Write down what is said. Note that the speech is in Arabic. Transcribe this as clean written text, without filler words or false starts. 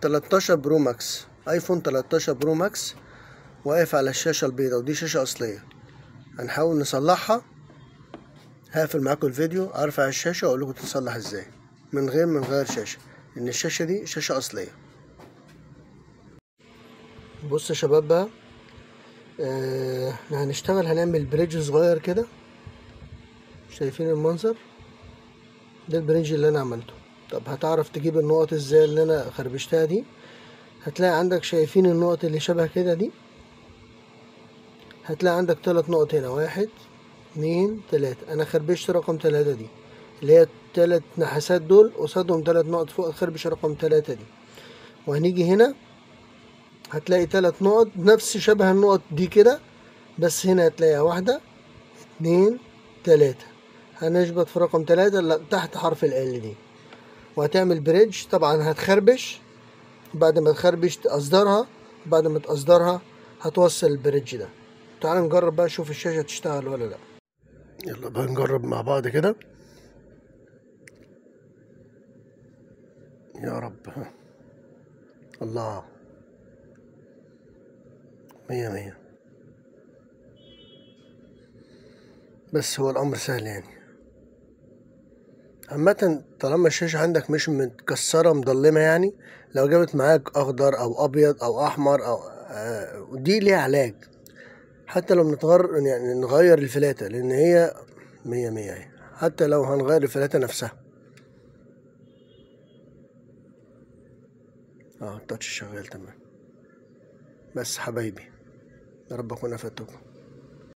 13 برو ماكس، ايفون 13 برو ماكس واقف على الشاشة البيضاء، ودي شاشة اصلية. هنحاول نصلحها. هقفل معاكم الفيديو، ارفع الشاشة واقول لكم تتصلح ازاي من غير ما نغير شاشة، ان الشاشة دي شاشة اصلية. بص يا شباب بقى، احنا هنشتغل، هنعمل بريدج صغير كده. شايفين المنظر ده؟ البريدج اللي انا عملته. طب هتعرف تجيب النقط ازاي اللي انا خربشتها دي؟ هتلاقي عندك، شايفين النقط اللي شبه كده دي؟ هتلاقي عندك 3 نقط هنا، 1 2 3. انا خربشت رقم 3 دي، اللي هي 3 نحاسات دول قصادهم 3 نقط فوق، خربش رقم 3 دي. وهنيجي هنا هتلاقي 3 نقط نفس شبه النقط دي كده، بس هنا هتلاقيها 1 2 3. هنشبط في رقم 3 اللي تحت حرف ال دي، وهتعمل بريدج. طبعا هتخربش، بعد ما تخربش تقصدرها، بعد ما تقصدرها هتوصل البريدج ده. تعال نجرب بقى، نشوف الشاشة تشتغل ولا لا. يلا بقى نجرب مع بعض كده. يا رب. الله، 100 100. بس هو الأمر سهل يعني. عامة طالما الشاشة عندك مش متكسرة مضلمة، يعني لو جابت معاك أخضر أو أبيض أو أحمر أو دي ليها علاج. حتى لو يعني نغير الفلاتة، لأن هي 100 100 اهي. حتى لو هنغير الفلاتة نفسها. التاتش شغال تمام. بس حبايبي، يا رب أكون أفدتكم.